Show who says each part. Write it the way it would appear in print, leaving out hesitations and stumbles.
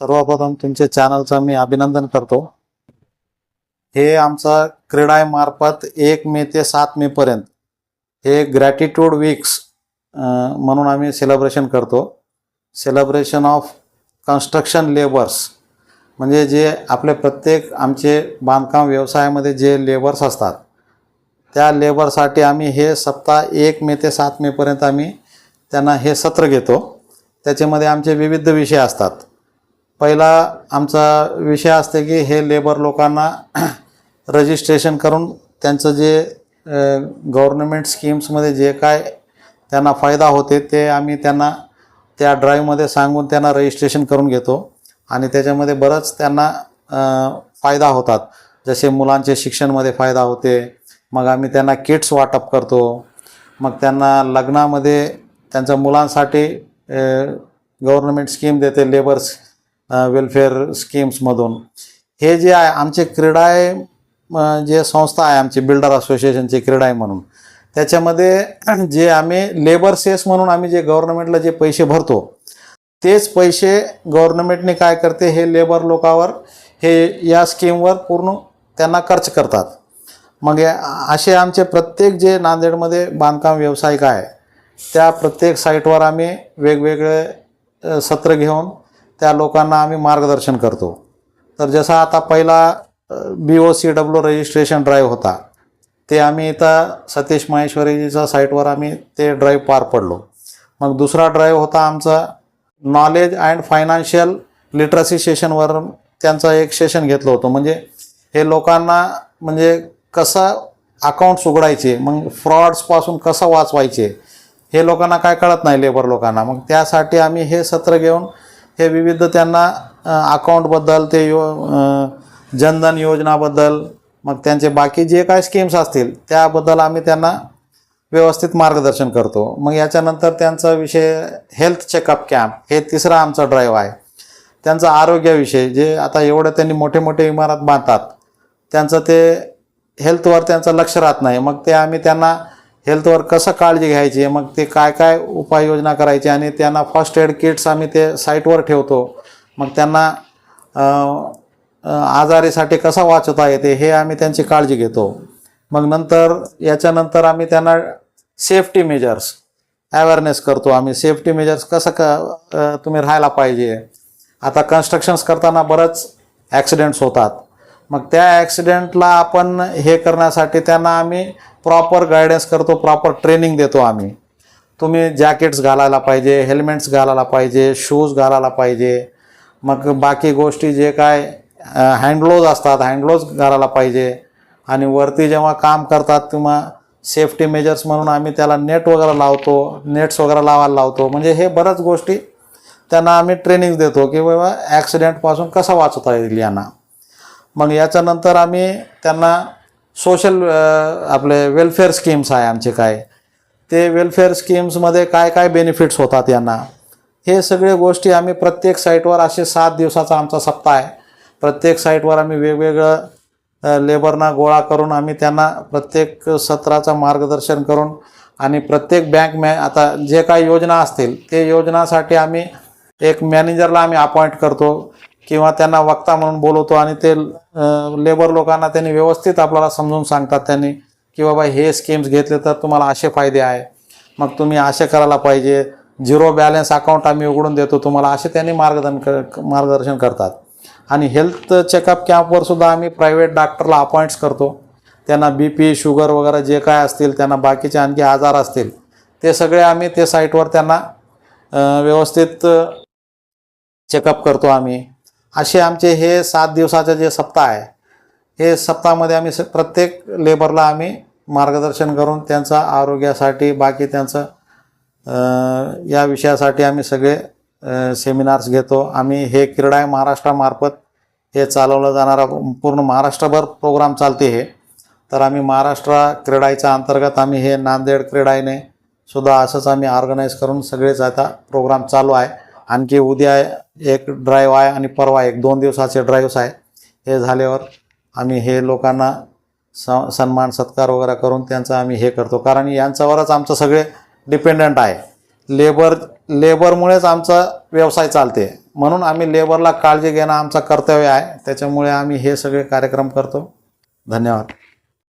Speaker 1: सर्वप्रथम तुमच्या चॅनलचं मी अभिनंदन करतो। हे आमचा क्रीडाय मार्फत 1 मे ते 7 मे पर्यंत हे ग्रॅटिट्यूड वीक्स म्हणून आम्ही सेलिब्रेशन करतो। सेलिब्रेशन ऑफ कन्स्ट्रक्शन लेबर्स म्हणजे जे आपले प्रत्येक आमचे बांधकाम व्यवसायामध्ये जे लेबर्स असतात त्या लेबरसाठी आम्ही हे सप्ताह 1 मे ते 7 मे पर्यंत आम्ही त्यांना हे सत्र घेतो। त्याच्यामध्ये आमचे विविध विषय असतात। पहिला आमचा विषय असते की हे लेबर लोकांना रजिस्ट्रेशन करून त्यांचं जे गव्हर्नमेंट स्कीम्समध्ये जे काय त्यांना फायदा होते ते आम्ही त्यांना त्या ड्राईव्हमध्ये सांगून त्यांना रजिस्ट्रेशन करून घेतो आणि त्याच्यामध्ये बरंच त्यांना फायदा होतात। जसे मुलांचे शिक्षणामध्ये फायदा होते, मग आम्ही त्यांना किट्स वाटप करतो, मग त्यांना लग्नामध्ये त्यांच्या मुलांसाठी गव्हर्नमेंट स्कीम देते लेबर्स वेलफेअर स्कीम्समधून। हे जे आहे आमचे क्रीडाय जे संस्था आहे आमची बिल्डर असोसिएशनची क्रीडाय म्हणून, त्याच्यामध्ये जे आम्ही लेबर सेस म्हणून आम्ही जे गव्हर्नमेंटला जे पैसे भरतो तेच पैसे गव्हर्नमेंटने काय करते हे लेबर लोकांवर हे या स्कीमवर पूर्ण त्यांना खर्च करतात। मग असे आमचे प्रत्येक जे नांदेडमध्ये बांधकाम व्यावसायिक आहे त्या प्रत्येक साईटवर आम्ही वेगवेगळे सत्र घेऊन त्या लोकांना आम्ही मार्गदर्शन करतो। तर जसा आता पहिला BOCW रजिस्ट्रेशन ड्राईव्ह होता ते आम्ही इथं सतीश माहेश्वरीजीच्या साईटवर आम्ही ते ड्राईव्ह पार पडलो। मग दुसरा ड्राईव्ह होता आमचा नॉलेज अँड फायनान्शियल लिटरसी सेशनवर त्यांचं एक सेशन घेतलं होतं। म्हणजे हे लोकांना म्हणजे कसं अकाउंट्स उघडायचे, मग फ्रॉड्सपासून कसं वाचवायचे हे लोकांना काय कळत नाही लेबर लोकांना। मग त्यासाठी आम्ही हे सत्र घेऊन हे विविध त्यांना अकाउंटबद्दल ते जनधन योजनाबद्दल मग त्यांचे बाकी जे काय स्कीम्स असतील त्याबद्दल आम्ही त्यांना व्यवस्थित मार्गदर्शन करतो। मग याच्यानंतर त्यांचा विषय हेल्थ चेकअप कॅम्प हे तिसरा आमचा ड्राईव्ह आहे। त्यांचा आरोग्याविषयी जे आता एवढं त्यांनी मोठे मोठे इमारत बांधतात त्यांचं ते हेल्थवर त्यांचं लक्ष राहत नाही। मग ते आम्ही त्यांना हेल्थवर कसं काळजी घ्यायची, मग ते काय काय उपाययोजना करायची आणि त्यांना फर्स्ट एड किट्स आम्ही ते साईटवर ठेवतो। मग त्यांना आजारीसाठी कसं वाचवता येते हे आम्ही त्यांची काळजी घेतो। मग नंतर याच्यानंतर आम्ही त्यांना सेफ्टी मेजर्स अवेअरनेस करतो। आम्ही सेफ्टी मेजर्स कसं तुम्ही राहायला पाहिजे। आता कन्स्ट्रक्शन्स करताना बरंच ॲक्सिडेंट्स होतात, मग त्या ॲक्सिडेंटला आपण हे करण्यासाठी त्यांना आम्ही प्रॉपर गायडन्स करतो, प्रॉपर ट्रेनिंग देतो आम्ही। तुम्ही जॅकेट्स घालायला पाहिजे, हेल्मेट्स घालायला पाहिजे, शूज घालायला पाहिजे, मग बाकी गोष्टी जे काय हँडग्लोव्ज असतात हँडग्लोव्ज घालायला पाहिजे। आणि वरती जेव्हा काम करतात तेव्हा सेफ्टी मेजर्स म्हणून आम्ही त्याला नेट वगैरे लावतो, नेट्स वगैरे लावायला लावतो। म्हणजे हे बऱ्याच गोष्टी त्यांना आम्ही ट्रेनिंग देतो की बाबा ॲक्सिडेंटपासून कसं वाचवता येईल यांना। मग याच्यानंतर आम्ही त्यांना सोशल आपले वेलफेअर स्कीम्स आहे आमचे काय ते वेलफेअर स्कीम्समध्ये काय काय बेनिफिट्स होतात यांना हे सगळे गोष्टी आम्ही प्रत्येक साईटवर असे 7 दिवसाचा आमचा सप्ताह आहे। प्रत्येक साईटवर आम्ही वेगवेगळं लेबरना गोळा करून आम्ही त्यांना प्रत्येक सत्राचं मार्गदर्शन करून आणि प्रत्येक बँक आता जे काही योजना असतील ते योजनासाठी आम्ही एक मॅनेजरला आम्ही अपॉइंट करतो किंवा त्यांना वक्ता म्हणून बोलवतो आणि ते लेबर लोकांना त्यांनी व्यवस्थित आपल्याला समजून सांगतात त्यांनी की बाबा हे स्कीम्स घेतले तर तुम्हाला असे फायदे आहे, मग तुम्ही असे करायला पाहिजे, 0 बॅलन्स अकाउंट आम्ही उघडून देतो तुम्हाला, असे त्यांनी मार्गदर्शन करतात। आणि हेल्थ चेकअप कॅम्पवर सुद्धा आम्ही प्रायव्हेट डॉक्टरला अपॉइंट्स करतो। त्यांना BP शुगर वगैरे जे काय असतील त्यांना बाकीचे आणखी आजार असतील ते सगळे आम्ही ते साईटवर त्यांना व्यवस्थित चेकअप करतो आम्ही। असे आमचे हे 7 दिवसाचे जे सप्ताह आहे हे सप्ताहामध्ये आम्ही प्रत्येक लेबरला आम्ही मार्गदर्शन करून त्यांचा आरोग्यासाठी बाकी त्यांचं या विषयासाठी आम्ही सगळे सेमिनार्स घेतो। आम्ही हे क्रीडाय महाराष्ट्रामार्फत हे चालवलं जाणारा पूर्ण महाराष्ट्रभर प्रोग्राम चालते हे। तर आम्ही महाराष्ट्र क्रीडायच्या अंतर्गत आम्ही हे नांदेड क्रीडायने सुद्धा असंच आम्ही ऑर्गनाईज करून सगळेच आता प्रोग्राम चालू आहे। आणखी उद्या एक ड्राईव्ह आहे आणि परवा 2 दिवसाचे ड्राईव्हस आहे। हे झाल्यावर आम्ही हे लोकांना सन्मान सत्कार वगैरे करून त्यांचं आम्ही हे करतो, कारण यांच्यावरच आमचं सगळे डिपेंडंट आहे। लेबरमुळेच आमचा व्यवसाय चालते। म्हणून आम्ही लेबरला काळजी घेणं आमचं कर्तव्य आहे. त्याच्यामुळे आम्ही हे सगळे कार्यक्रम करतो. धन्यवाद.